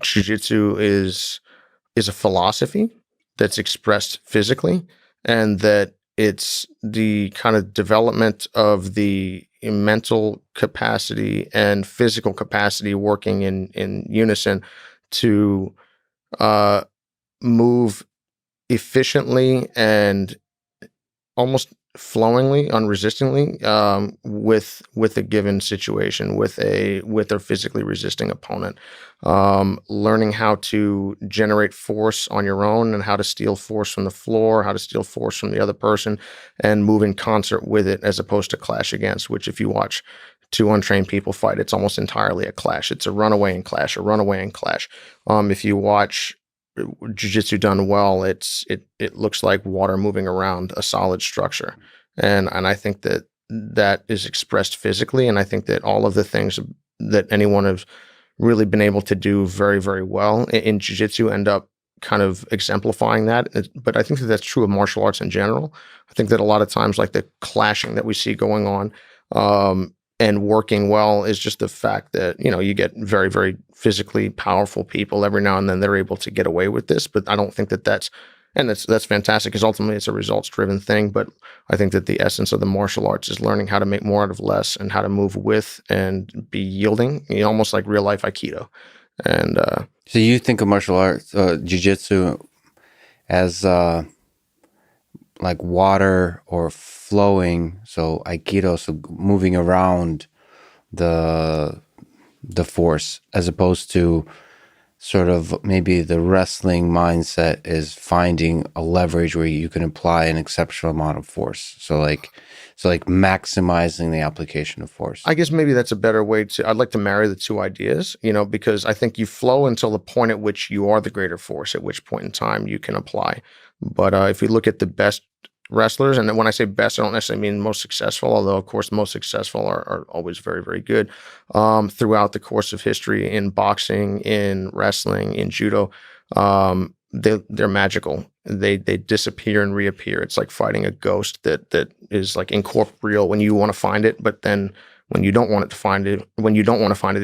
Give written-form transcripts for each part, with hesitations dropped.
Jiu-Jitsu is a philosophy that's expressed physically, and that it's the kind of development of the mental capacity and physical capacity working in unison to uh, move efficiently and almost flowingly, unresistingly, with a given situation, with a physically resisting opponent. Learning how to generate force on your own, and how to steal force from the floor, how to steal force from the other person, and move in concert with it, as opposed to clash against. Which, if you watch two untrained people fight, it's almost entirely a clash. It's a runaway and clash, a runaway and clash. If you watch jiu-jitsu done well, it looks like water moving around a solid structure, and I think that is expressed physically, and I think that all of the things that anyone has really been able to do very, very well in jiu-jitsu end up kind of exemplifying that. But I think that that's true of martial arts in general. I think that a lot of times, like, the clashing that we see going on, and working well, is just the fact that, you get very, very physically powerful people every now and then, they're able to get away with this. But I don't think that that's fantastic, because ultimately it's a results driven thing. But I think that the essence of the martial arts is learning how to make more out of less, and how to move with and be yielding, almost like real life Aikido. And so you think of martial arts, jiu-jitsu, as like water or flowing, so Aikido, so moving around the force, as opposed to sort of maybe the wrestling mindset is finding a leverage where you can apply an exceptional amount of force. So like maximizing the application of force. I guess maybe that's a better way I'd like to marry the two ideas, because I think you flow until the point at which you are the greater force, at which point in time you can apply. But if you look at the best wrestlers, and when I say best, I don't necessarily mean most successful, although of course most successful are always very, very good, throughout the course of history, in boxing, in wrestling, in judo. They're magical. They disappear and reappear. It's like fighting a ghost that is like incorporeal when you want to find it, but then when you don't want to find it,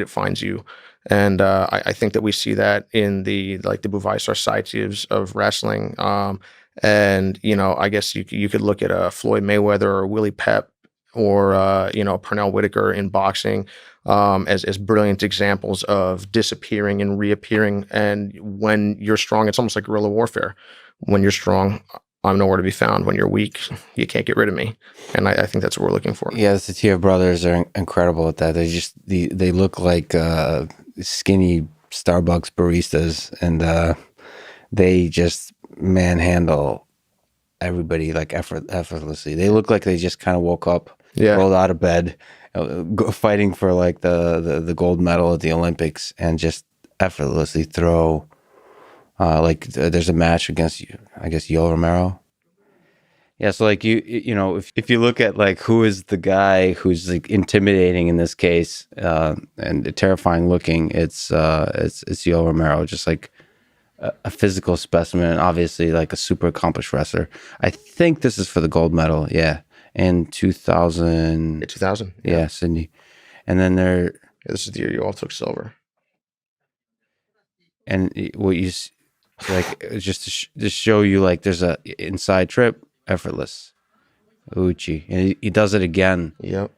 it finds you. And I think that we see that in the Buvaisar society of wrestling. And I guess you could look at Floyd Mayweather or Willie Pep, or Pernell Whitaker in boxing, as brilliant examples of disappearing and reappearing. And when you're strong, it's almost like guerrilla warfare. When you're strong, I'm nowhere to be found. When you're weak, you can't get rid of me. And I think that's what we're looking for. Yeah, the Satir brothers are incredible at that. They look like skinny Starbucks baristas, and they just manhandle everybody like effortlessly. They look like they just kind of woke up, rolled out of bed, fighting for like the gold medal at the Olympics, and just effortlessly throw. There's a match against, I guess, Yoel Romero. Yeah, so like if you look at like who is the guy who's like intimidating in this case, and terrifying looking, it's Yoel Romero, just like a physical specimen, and obviously like a super accomplished wrestler. I think this is for the gold medal, in 2000. Yeah, 2000. Yeah, Sydney. And then this is the year you all took silver. And what you like, just to show you, like, there's a inside trip, effortless, Uchi, and he does it again. Yep.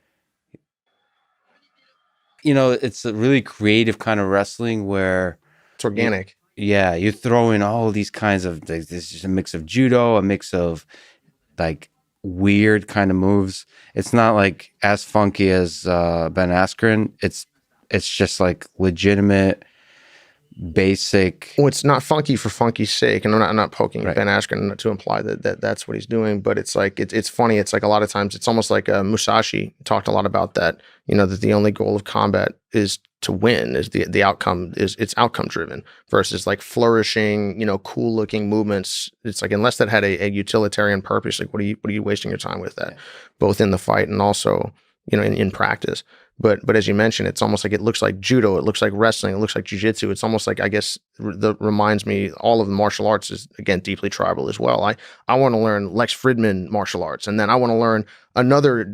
It's a really creative kind of wrestling where it's organic. You throw in all these kinds of, there's just a mix of judo, a mix of like weird kind of moves. It's not like as funky as Ben Askren. It's just like legitimate, basic. Well, it's not funky for funky's sake, and I'm not poking Ben Askren to imply that that's what he's doing. But it's like it's funny. It's like a lot of times it's almost like Musashi talked a lot about that. That the only goal of combat is to win. Is the outcome it's outcome driven versus like flourishing, cool looking movements. It's like, unless that had a utilitarian purpose, like what are you wasting your time with that, both in the fight and also in practice. But as you mentioned, it's almost like it looks like judo, it looks like wrestling, it looks like jiu-jitsu. It's almost like, I guess, that reminds me, all of the martial arts is, again, deeply tribal as well. I want to learn Lex Fridman martial arts, and then I want to learn another,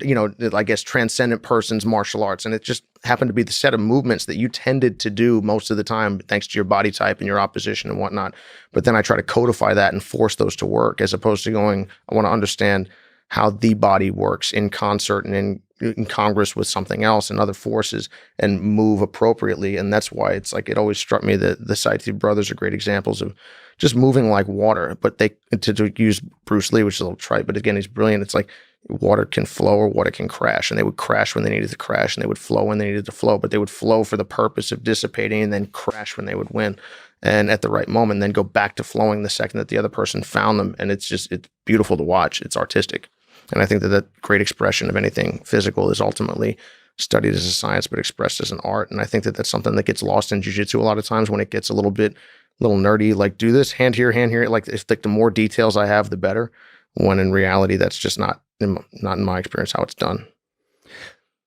I guess, transcendent person's martial arts, and it just happened to be the set of movements that you tended to do most of the time, thanks to your body type and your opposition and whatnot. But then I try to codify that and force those to work, as opposed to going, I want to understand how the body works in concert and in congress with something else and other forces, and move appropriately. And that's why it's like, it always struck me that the Saiti brothers are great examples of just moving like water. But they, to use Bruce Lee, which is a little trite, but again, he's brilliant. It's like water can flow or water can crash, and they would crash when they needed to crash, and they would flow when they needed to flow, but they would flow for the purpose of dissipating and then crash when they would win, and at the right moment, then go back to flowing the second that the other person found them. And it's beautiful to watch. It's artistic. And I think that great expression of anything physical is ultimately studied as a science, but expressed as an art. And I think that that's something that gets lost in jiu-jitsu a lot of times, when it gets a little nerdy, like, do this, hand here, hand here. Like, if the more details I have, the better. When in reality, that's just not in my experience how it's done.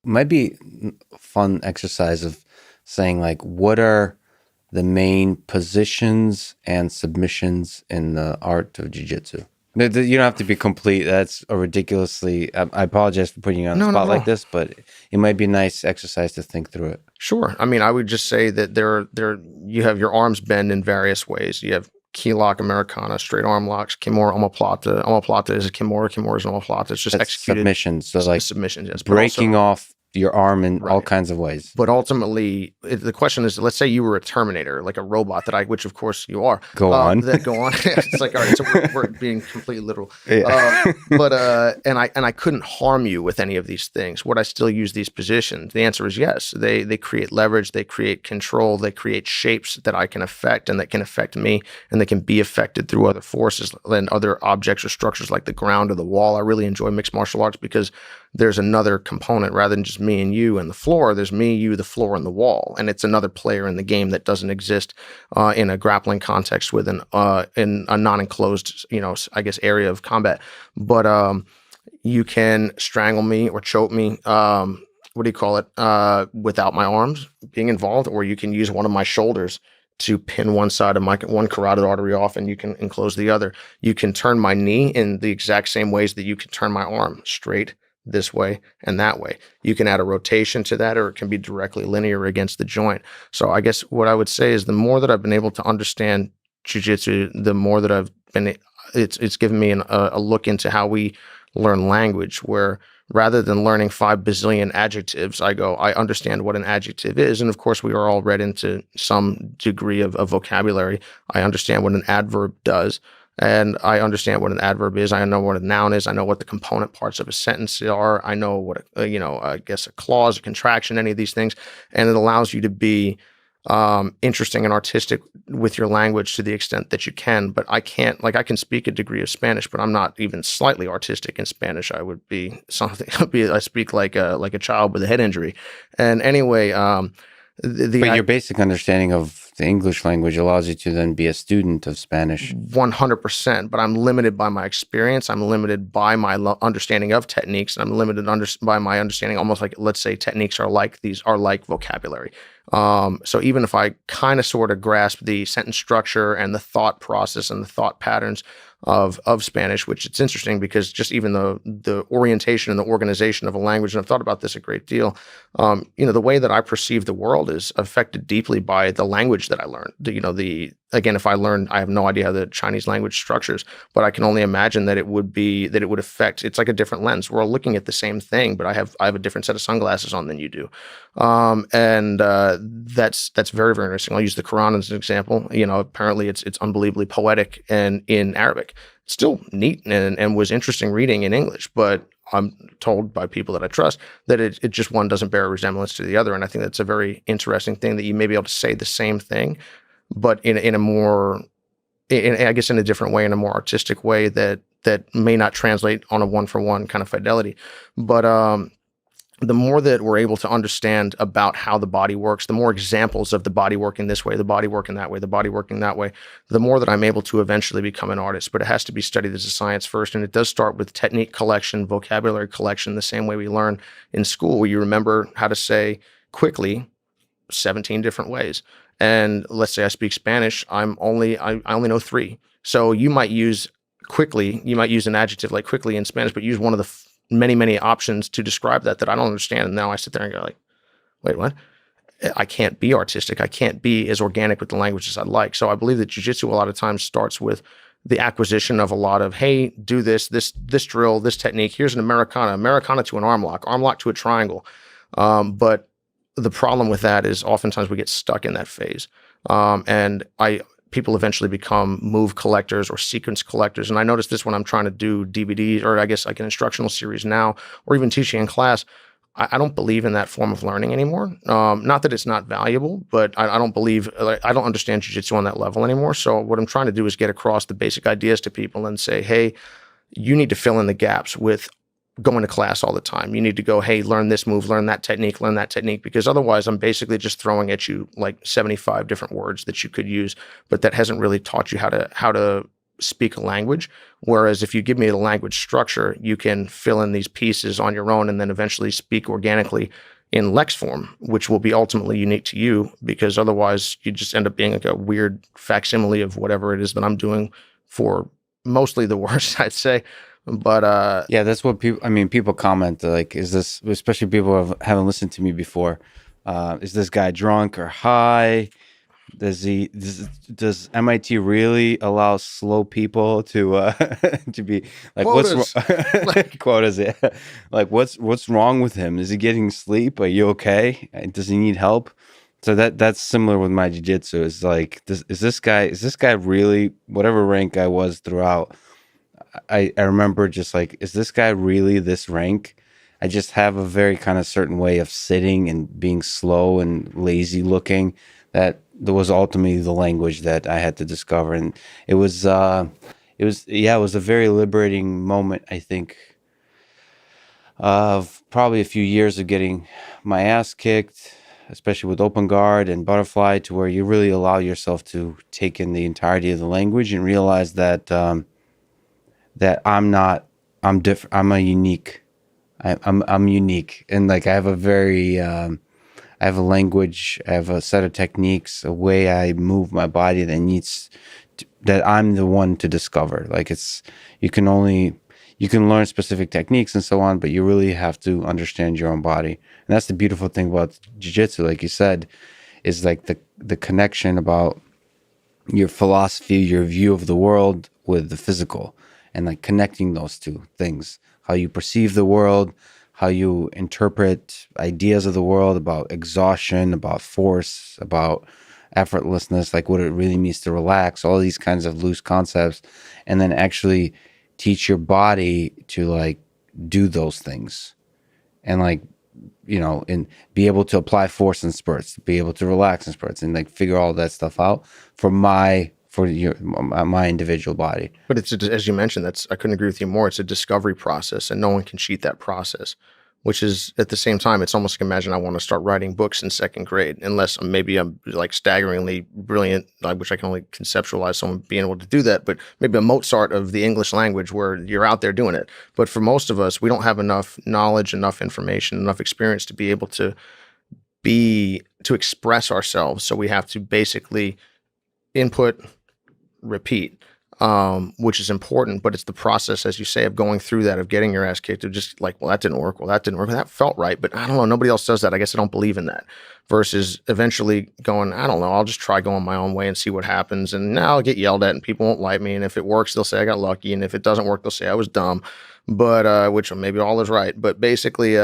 Might be a fun exercise of saying, like, what are the main positions and submissions in the art of jiu-jitsu? You don't have to be complete. That's a ridiculously... I apologize for putting you on the spot like this, but it might be a nice exercise to think through it. Sure. I mean, I would just say that you have your arms bend in various ways. You have key lock, Americana, straight arm locks, Kimura, omoplata. Omoplata is a Kimura, Kimura is an omoplata. It's just executed. Submissions. So like submissions, yes. Breaking off your arm in all kinds of ways. But ultimately, the question is, let's say you were a Terminator, like a robot which of course you are. Go on. Go on. It's like, all right, so we're being completely literal. Yeah. And I couldn't harm you with any of these things. Would I still use these positions? The answer is yes. They create leverage, they create control, they create shapes that I can affect and that can affect me, and they can be affected through other forces and other objects or structures like the ground or the wall. I really enjoy mixed martial arts because there's another component rather than just me and you and the floor. There's me, you, the floor, and the wall, and it's another player in the game that doesn't exist in a grappling context in a non-enclosed, I guess, area of combat. But you can strangle me or choke me. What do you call it? Without my arms being involved, or you can use one of my shoulders to pin one side of one carotid artery off, and you can enclose the other. You can turn my knee in the exact same ways that you can turn my arm straight this way and that way. You can add a rotation to that, or it can be directly linear against the joint. So I guess what I would say is, the more that I've been able to understand jiu-jitsu, the more that it's given me a look into how we learn language, where rather than learning 5 bazillion adjectives, I understand what an adjective is. And of course, we are all read into some degree of vocabulary. I understand what an adverb does. And I understand what an adverb is. I know what a noun is. I know what the component parts of a sentence are. I know what, I guess, a clause, a contraction, any of these things. And it allows you to be interesting and artistic with your language to the extent that you can. But I can't, I can speak a degree of Spanish, but I'm not even slightly artistic in Spanish. I would be something, I speak like a child with a head injury. And anyway, but your basic understanding of the English language allows you to then be a student of Spanish. 100%, but I'm limited by my experience. I'm limited by my understanding of techniques, and I'm limited by my understanding, almost like, let's say, techniques are like vocabulary. So even if I kind of sort of grasp the sentence structure and the thought process and the thought patterns of Spanish, which it's interesting because just even the orientation and the organization of a language, and I've thought about this a great deal, the way that I perceive the world is affected deeply by the language that I learned. Again, if I learned, I have no idea how the Chinese language structures, but I can only imagine that it would affect, it's like a different lens. We're all looking at the same thing, but I have a different set of sunglasses on than you do. And that's very, very interesting. I'll use the Quran as an example. Apparently it's unbelievably poetic and in Arabic. It's still neat and was interesting reading in English, but I'm told by people that I trust that it just one doesn't bear a resemblance to the other. And I think that's a very interesting thing, that you may be able to say the same thing, but in a different way, in a more artistic way that may not translate on a one-for-one kind of fidelity. But the more that we're able to understand about how the body works, the more examples of the body working this way, the body working that way, the body working that way, the more that I'm able to eventually become an artist. But it has to be studied as a science first. And it does start with technique collection, vocabulary collection, the same way we learn in school, where you remember how to say quickly 17 different ways. And let's say I speak Spanish, I only know three. So you might use quickly, you might use an adjective like quickly in Spanish, but use one of the many, many options to describe that I don't understand. And now I sit there and go like, wait, what? I can't be artistic. I can't be as organic with the language as I'd like. So I believe that jiu-jitsu a lot of times starts with the acquisition of a lot of, hey, do this drill, this technique. Here's an Americana to an arm lock to a triangle. But the problem with that is oftentimes we get stuck in that phase. And people eventually become move collectors or sequence collectors. And I notice this when I'm trying to do DVDs, or I guess like an instructional series now, or even teaching in class. I don't believe in that form of learning anymore. Not that it's not valuable, but I don't believe, I don't understand jiu-jitsu on that level anymore. So what I'm trying to do is get across the basic ideas to people and say, hey, you need to fill in the gaps with going to class all the time. You need to go, hey, learn this move, learn that technique, because otherwise I'm basically just throwing at you like 75 different words that you could use, but that hasn't really taught you how to speak a language. Whereas if you give me the language structure, you can fill in these pieces on your own and then eventually speak organically in Lex form, which will be ultimately unique to you, because otherwise you just end up being like a weird facsimile of whatever it is that I'm doing, for mostly the worst, I'd say. But Yeah, that's what people. I mean, people comment like, "Is this?" Especially people who haven't listened to me before. Is this guy drunk or high? Does MIT really allow slow people to to be like quotas. quotas? Yeah. Like what's wrong with him? Is he getting sleep? Are you okay? Does he need help? So that's similar with my jiu-jitsu. It's like, is this guy really, whatever rank I was throughout? I remember just like, is this guy really this rank? I just have a very kind of certain way of sitting and being slow and lazy looking, that there was ultimately the language that I had to discover. And it was a very liberating moment, I think, of probably a few years of getting my ass kicked, especially with open guard and butterfly, to where you really allow yourself to take in the entirety of the language and realize that that I'm different. I'm a unique. I'm unique, and like I have a very I have a language, I have a set of techniques, a way I move my body that I'm the one to discover. Like you can learn specific techniques and so on, but you really have to understand your own body. And that's the beautiful thing about jiu-jitsu, like you said, is like the connection about your philosophy, your view of the world with the physical, and like connecting those two things, how you perceive the world, how you interpret ideas of the world about exhaustion, about force, about effortlessness, like what it really means to relax, all these kinds of loose concepts, and then actually teach your body to like do those things, and like, and be able to apply force in spurts, be able to relax in spurts, and like figure all that stuff out for my individual body. But it's as you mentioned, I couldn't agree with you more. It's a discovery process, and no one can cheat that process. Which is, at the same time, it's almost like, imagine I want to start writing books in second grade, unless maybe I'm like staggeringly brilliant, which I can only conceptualize someone being able to do that. But maybe a Mozart of the English language, where you're out there doing it. But for most of us, we don't have enough knowledge, enough information, enough experience to be able to express ourselves. So we have to basically input, repeat, which is important, but it's the process, as you say, of going through that, of getting your ass kicked, of just like, well, that didn't work. Well, that didn't work. That felt right, but I don't know. Nobody else does that. I guess I don't believe in that. Versus eventually going, I don't know, I'll just try going my own way and see what happens. And now I'll get yelled at and people won't like me. And if it works, they'll say I got lucky. And if it doesn't work, they'll say I was dumb. But which maybe all is right. But basically,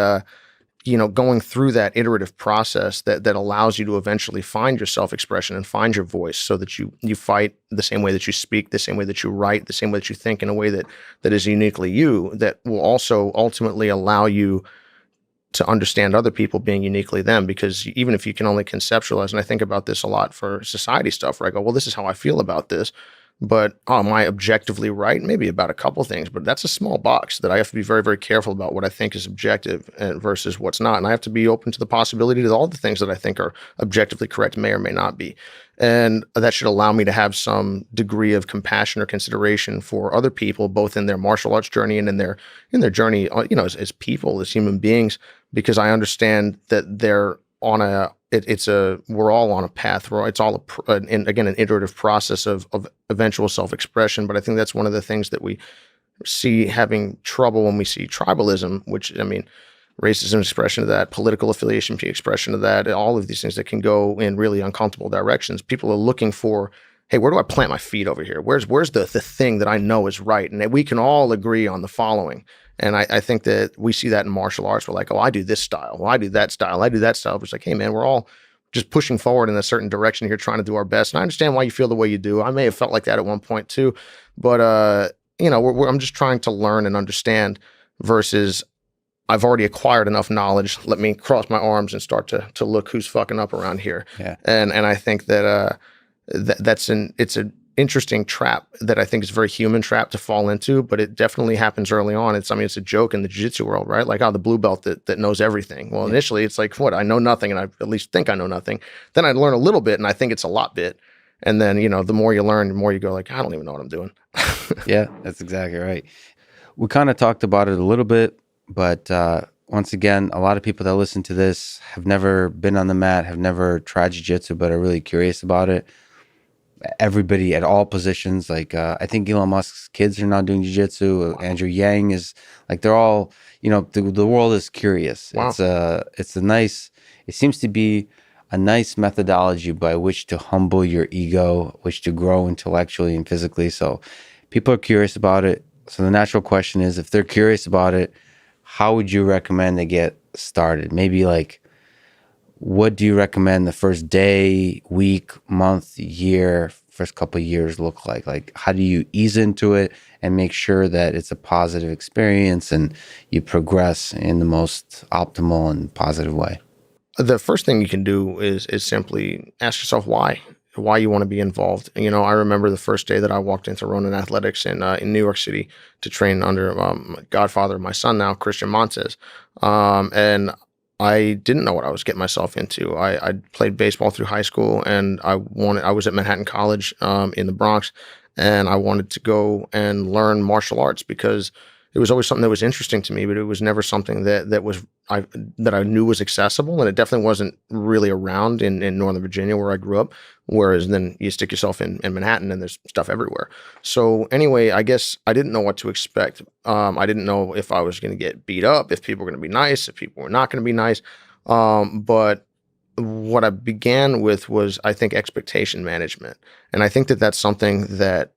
going through that iterative process that allows you to eventually find your self-expression and find your voice, so that you fight the same way that you speak, the same way that you write, the same way that you think, in a way that is uniquely you, that will also ultimately allow you to understand other people being uniquely them. Because even if you can only conceptualize, and I think about this a lot for society stuff, where I go, well, this is how I feel about this. But am I objectively right? Maybe about a couple things, but that's a small box that I have to be very, very careful about what I think is objective and versus what's not. And I have to be open to the possibility that all the things that I think are objectively correct may or may not be. And that should allow me to have some degree of compassion or consideration for other people, both in their martial arts journey and in their journey, as people, as human beings, because I understand that they're on we're all on a path where it's all again an iterative process of eventual self-expression. But I think that's one of the things that we see having trouble when we see tribalism, which, I mean, racism expression of that, political affiliation expression of that, all of these things that can go in really uncomfortable directions. People are looking for, hey, where do I plant my feet over here? Where's the thing that I know is right? And that we can all agree on the following. And I think that we see that in martial arts. We're like, oh, I do this style. Well, I do that style. I do that style. It's like, hey, man, we're all just pushing forward in a certain direction here, trying to do our best. And I understand why you feel the way you do. I may have felt like that at one point too. But, I'm just trying to learn and understand versus I've already acquired enough knowledge. Let me cross my arms and start to look who's fucking up around here. Yeah. And I think that it's an interesting trap that I think is a very human trap to fall into, but it definitely happens early on. It's a joke in the jiu-jitsu world, right? Like, the blue belt that knows everything. Well, initially it's like, what? I know nothing, and I at least think I know nothing. Then I learn a little bit, and I think it's a lot bit. And then, the more you learn, the more you go like, I don't even know what I'm doing. Yeah, that's exactly right. We kind of talked about it a little bit, but once again, a lot of people that listen to this have never been on the mat, have never tried jiu-jitsu, but are really curious about it. Everybody at all positions, like I think Elon Musk's kids are now doing jiu-jitsu. Andrew Yang is like, they're all, the world is curious. Wow. It seems to be a nice methodology by which to humble your ego, which to grow intellectually and physically. So people are curious about it. So the natural question is, if they're curious about it, how would you recommend they get started? Maybe like, what do you recommend the first day, week, month, year, first couple of years look like? Like, how do you ease into it and make sure that it's a positive experience and you progress in the most optimal and positive way? The first thing you can do is simply ask yourself why you want to be involved. I remember the first day that I walked into Ronin Athletics in New York City to train under godfather of my son now, Christian Montez. And I didn't know what I was getting myself into. I played baseball through high school, and I was at Manhattan College in the Bronx, and I wanted to go and learn martial arts because it was always something that was interesting to me, but it was never something that I knew was accessible, and it definitely wasn't really around in Northern Virginia where I grew up. Whereas then you stick yourself in Manhattan and there's stuff everywhere. So anyway, I guess I didn't know what to expect. I didn't know if I was going to get beat up, if people were going to be nice, if people were not going to be nice. But what I began with was, I think, expectation management. And I think that that's something that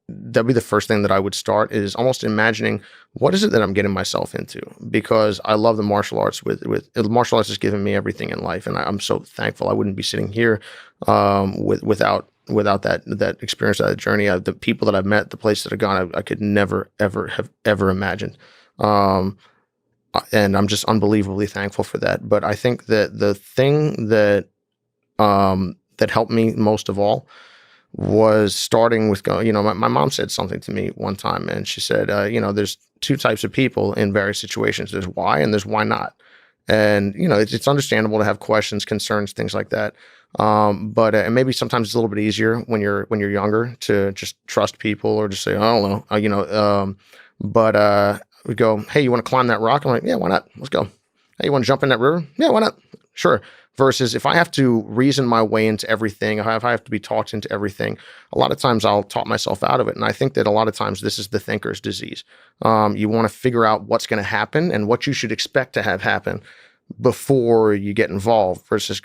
that'd be the first thing that I would start, is almost imagining, what is it that I'm getting myself into? Because I love the martial arts. Martial arts has given me everything in life, and I'm so thankful. I wouldn't be sitting here without that experience, that journey. The people that I've met, the places that I've gone, I could never have ever imagined. And I'm just unbelievably thankful for that. But I think that the thing that helped me most of all was starting with going, my mom said something to me one time, and she said, there's two types of people in various situations. There's why and there's why not. And, it's understandable to have questions, concerns, things like that. But and maybe sometimes it's a little bit easier when you're younger to just trust people or just say, I don't know, but we go, hey, you want to climb that rock? I'm like, yeah, why not? Let's go. Hey, you want to jump in that river? Yeah, why not? Sure. Versus if I have to reason my way into everything, if I have to be talked into everything, a lot of times I'll talk myself out of it. And I think that a lot of times this is the thinker's disease. You want to figure out what's going to happen and what you should expect to have happen before you get involved, versus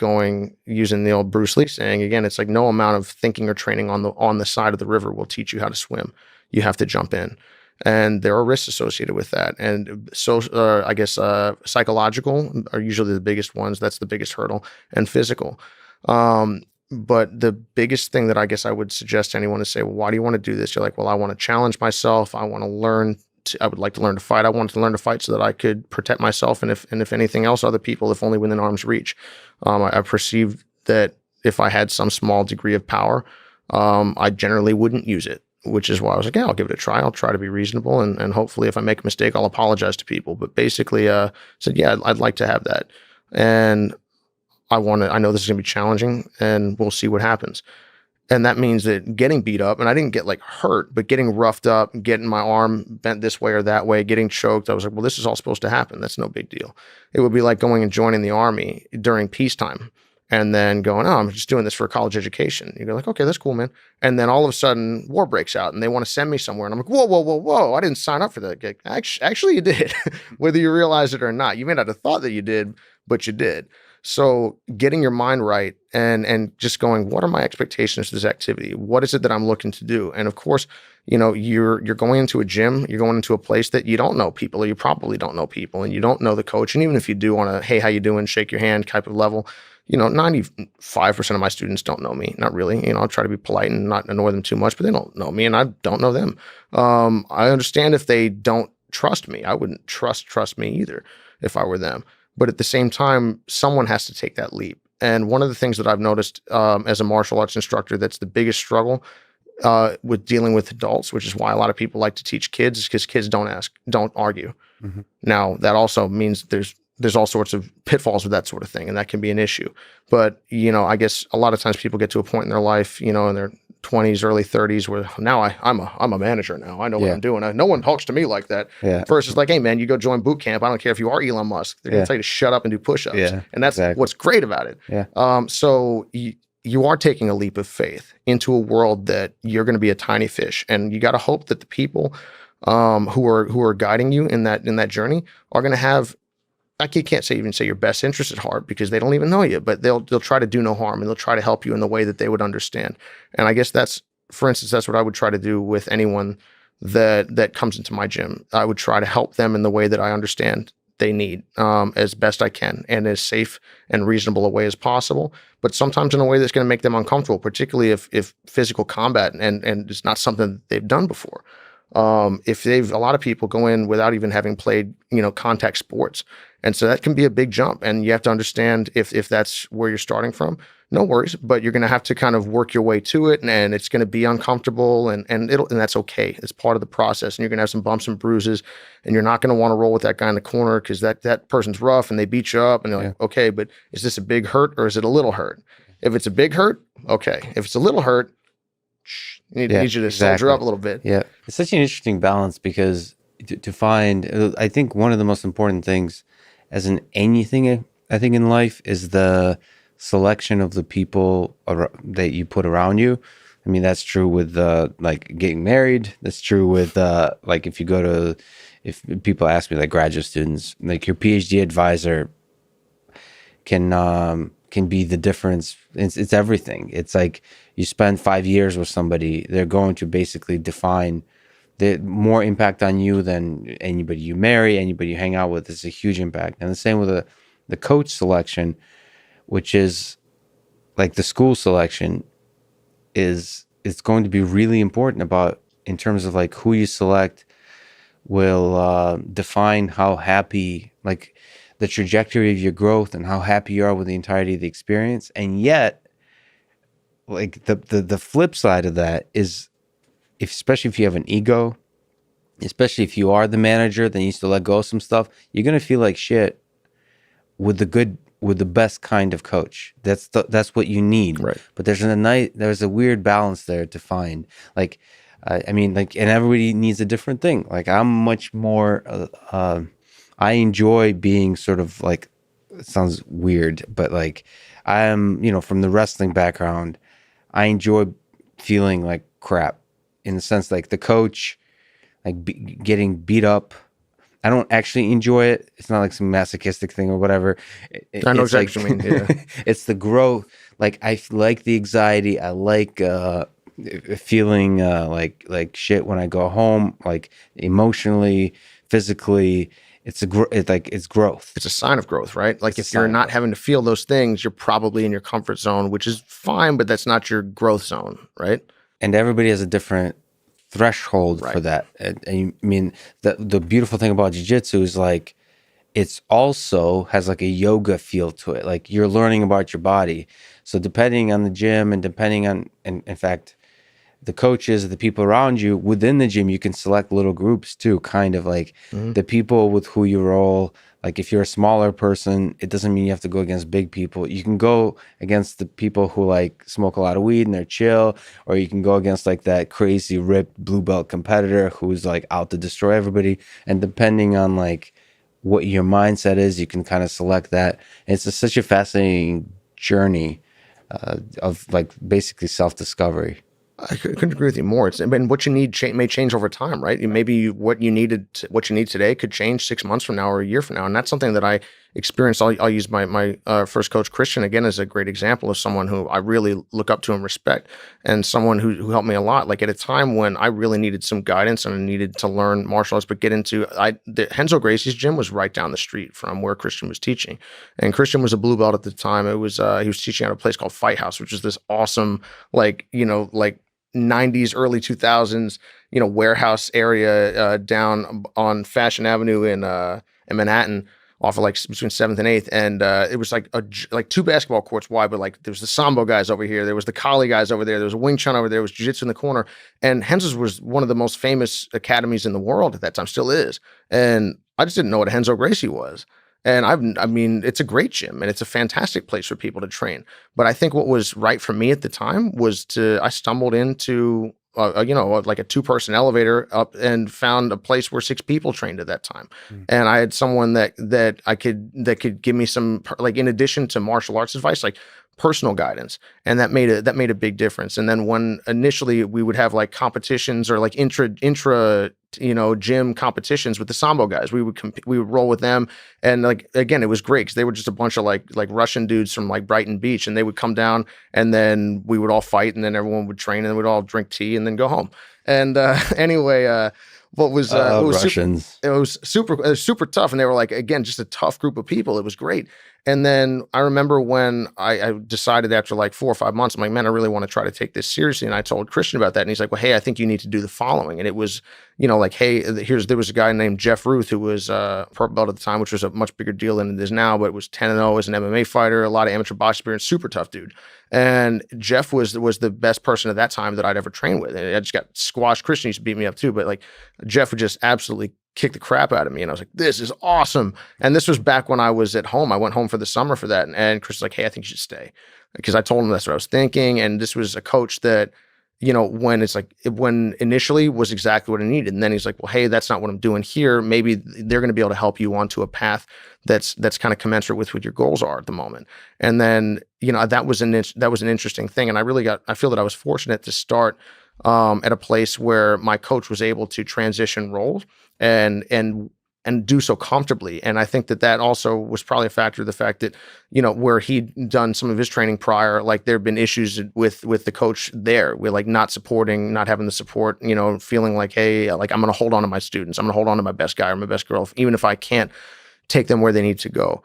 using the old Bruce Lee saying, again, it's like, no amount of thinking or training on the side of the river will teach you how to swim. You have to jump in. And there are risks associated with that. And so, I guess, psychological are usually the biggest ones. That's the biggest hurdle, and physical. But the biggest thing that I guess I would suggest to anyone is say, well, why do you want to do this? You're like, well, I want to challenge myself. I want to learn. I would like to learn to fight. I wanted to learn to fight so that I could protect myself. And if anything else, other people, if only within arm's reach. I perceived that if I had some small degree of power, I generally wouldn't use it, which is why I was like, yeah, I'll give it a try. I'll try to be reasonable. And hopefully if I make a mistake, I'll apologize to people. But basically, said, yeah, I'd like to have that. And I know this is going to be challenging and we'll see what happens. And that means that getting beat up, and I didn't get like hurt, but getting roughed up, getting my arm bent this way or that way, getting choked. I was like, well, this is all supposed to happen. That's no big deal. It would be like going and joining the army during peacetime and then going, oh, I'm just doing this for a college education. You go like, okay, that's cool, man. And then all of a sudden war breaks out and they want to send me somewhere. And I'm like, whoa, whoa, whoa, whoa. I didn't sign up for that gig. Actually, you did, whether you realize it or not. You may not have thought that you did, but you did. So getting your mind right and just going, what are my expectations for this activity? What is it that I'm looking to do? And of course, you're going into a gym, you're going into a place that you don't know people, or you probably don't know people, and you don't know the coach. And even if you do on a, hey, how you doing? Shake your hand type of level, 95% of my students don't know me. Not really. I'll try to be polite and not annoy them too much, but they don't know me and I don't know them. I understand if they don't trust me. I wouldn't trust me either if I were them. But at the same time, someone has to take that leap. And one of the things that I've noticed as a martial arts instructor that's the biggest struggle with dealing with adults, which is why a lot of people like to teach kids, is because kids don't argue. Mm-hmm. Now, that also means there's all sorts of pitfalls with that sort of thing, and that can be an issue. But, I guess a lot of times people get to a point in their life, in their 20s, early 30s, where now I'm a manager now. I know what I'm doing. No one talks to me like that. Yeah. Versus like, hey man, you go join boot camp. I don't care if you are Elon Musk. They're gonna tell you to shut up and do push-ups. Yeah, and that's what's great about it. Yeah. So you are taking a leap of faith into a world that you're going to be a tiny fish, and you got to hope that the people who are guiding you in that journey are going to have. I can't even say your best interest at heart because they don't even know you, but they'll try to do no harm and they'll try to help you in the way that they would understand. And I guess for instance, that's what I would try to do with anyone that comes into my gym. I would try to help them in the way that I understand they need, as best I can, and as safe and reasonable a way as possible. But sometimes in a way that's going to make them uncomfortable, particularly if physical combat and it's not something they've done before. If a lot of people go in without even having played, contact sports. And so that can be a big jump, and you have to understand if that's where you're starting from, no worries, but you're going to have to kind of work your way to it, and it's going to be uncomfortable, and that's okay. It's part of the process, and you're going to have some bumps and bruises, and you're not going to want to roll with that guy in the corner because that person's rough and they beat you up, and they're like, okay, but is this a big hurt or is it a little hurt? If it's a big hurt, okay. If it's a little hurt, need you to soldier up a little bit. Yeah, it's such an interesting balance because to find, I think one of the most important things as in anything, I think in life, is the selection of the people that you put around you. I mean, that's true with like getting married. That's true with like if people ask me, like graduate students, like your PhD advisor can be the difference. It's everything. It's like you spend 5 years with somebody, they're going to basically define the more impact on you than anybody you marry, anybody you hang out with. It's a huge impact. And the same with the coach selection, which is like the school selection it's going to be really important about in terms of like who you select will define how happy, like the trajectory of your growth and how happy you are with the entirety of the experience. And yet, like the flip side of that is, especially if you have an ego, especially if you are the manager that needs to let go of some stuff, you're going to feel like shit with the best kind of coach. That's what you need. Right. But there's a weird balance there to find. Like, I mean, like, and everybody needs a different thing. Like, I'm much more, I enjoy being sort of like, it sounds weird, but like, I am, from the wrestling background, I enjoy feeling like crap in the sense like the coach, like getting beat up. I don't actually enjoy it. It's not like some masochistic thing or whatever. I know exactly what you mean. Yeah. It's the growth. Like I like the anxiety. I like feeling like shit when I go home, like emotionally, physically. It's growth. It's a sign of growth, right? Like if you're not having to feel those things, you're probably in your comfort zone, which is fine, but that's not your growth zone, right? And everybody has a different threshold for that. And I mean, the beautiful thing about jiu-jitsu is like, it's also has like a yoga feel to it. Like you're learning about your body. So depending on the gym and depending on, in fact, the coaches, the people around you within the gym, you can select little groups too, kind of like Mhm. the people with who you roll. Like if you're a smaller person, it doesn't mean you have to go against big people. You can go against the people who like smoke a lot of weed and they're chill, or you can go against like that crazy ripped blue belt competitor who's like out to destroy everybody. And depending on like what your mindset is, you can kind of select that. And it's such a fascinating journey of like basically self-discovery. Couldn't agree with you more. It's, I mean, what you need may change over time, right? Maybe what you what you need today could change 6 months from now or a year from now, and that's something that I experienced. I'll use my first coach, Christian, again as a great example of someone who I really look up to and respect, and someone who helped me a lot. Like at a time when I really needed some guidance and I needed to learn martial arts, but get into Henzo Gracie's gym was right down the street from where Christian was teaching, and Christian was a blue belt at the time. It was he was teaching at a place called Fight House, which is this awesome like 90s, early 2000s, warehouse area down on Fashion Avenue in Manhattan, off of like between 7th and 8th, and it was like two basketball courts wide, but like there was the Sambo guys over here, there was the Kali guys over there was Wing Chun over there, there was Jiu-Jitsu in the corner, and Henzo's was one of the most famous academies in the world at that time, still is, and I just didn't know what a Henzo Gracie was. And I mean, it's a great gym and it's a fantastic place for people to train. But I think what was right for me at the time was I stumbled into, like a 2-person elevator up and found a place where 6 people trained at that time. Mm. And I had someone that could give me some, like, in addition to martial arts advice, like personal guidance. And that made a big difference. And then when initially we would have like competitions or like intra gym competitions with the Sambo guys, we would roll with them, and like again it was great because they were just a bunch of like Russian dudes from like Brighton Beach, and they would come down and then we would all fight, and then everyone would train, and then we'd all drink tea and then go home. And anyway, what was Russians. it was super tough, and they were like, again, just a tough group of people. It was great. And then I remember when I decided after like 4 or 5 months, I'm like, man, I really want to try to take this seriously. And I told Christian about that, and he's like, well, hey, I think you need to do the following. And it was, like, hey, there was a guy named Jeff Ruth who was purple belt at the time, which was a much bigger deal than it is now, but it was 10-0 as an MMA fighter, a lot of amateur boxing experience, super tough dude. And Jeff was the best person at that time that I'd ever trained with. And I just got squashed. Christian used to beat me up too, but like Jeff would just absolutely kick the crap out of me. And I was like, this is awesome. And this was back when I was at home. I went home for the summer for that. And Chris was like, hey, I think you should stay. Because I told him that's what I was thinking. And this was a coach that, when initially was exactly what I needed. And then he's like, well, hey, that's not what I'm doing here. Maybe they're going to be able to help you onto a path that's kind of commensurate with what your goals are at the moment. And then, that was an interesting thing. And I feel that I was fortunate to start at a place where my coach was able to transition roles and do so comfortably. And I think that also was probably a factor of the fact that, where he'd done some of his training prior, like there'd been issues with the coach there. We're like not having the support, feeling like, hey, like I'm going to hold on to my students. I'm going to hold on to my best guy or my best girl, even if I can't take them where they need to go.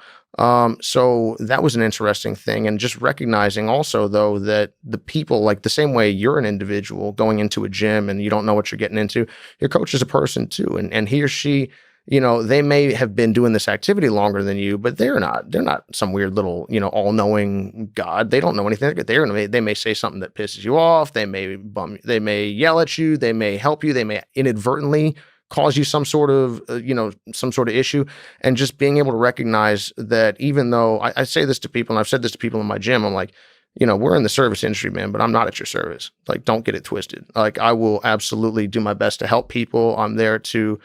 So that was an interesting thing. And just recognizing also, though, that the people, like the same way you're an individual going into a gym and you don't know what you're getting into, your coach is a person too. And he or she, they may have been doing this activity longer than you, but they're not some weird little, all-knowing God. They don't know anything. They may say something that pisses you off. They may yell at you. They may help you. They may inadvertently cause you some sort of issue. And just being able to recognize that, even though I say this to people, and I've said this to people in my gym, I'm like, we're in the service industry, man, but I'm not at your service. Like, don't get it twisted. Like, I will absolutely do my best to help people. I'm there to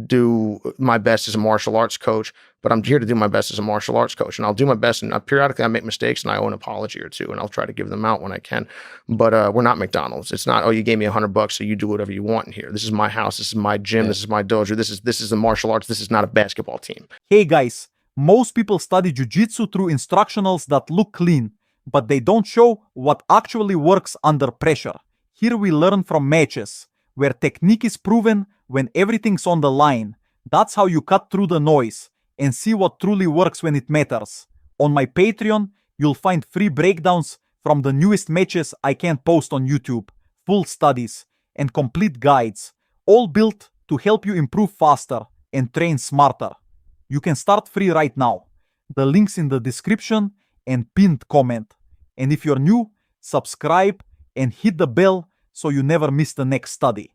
do my best as a martial arts coach, but I'm here to do my best as a martial arts coach, and I'll do my best. And periodically I make mistakes and I owe an apology or two, and I'll try to give them out when I can. But we're not McDonald's. It's not, oh, you gave me $100, so you do whatever you want in here. This is my house. This is my gym. Yeah. This is my dojo. This is the martial arts. This is not a basketball team. Hey guys, most people study Jiu-Jitsu through instructionals that look clean, but they don't show what actually works under pressure. Here we learn from matches, where technique is proven when everything's on the line. That's how you cut through the noise and see what truly works when it matters. On my Patreon, you'll find free breakdowns from the newest matches I can't post on YouTube, full studies, and complete guides, all built to help you improve faster and train smarter. You can start free right now. The link's in the description and pinned comment. And if you're new, subscribe and hit the bell so you never miss the next study.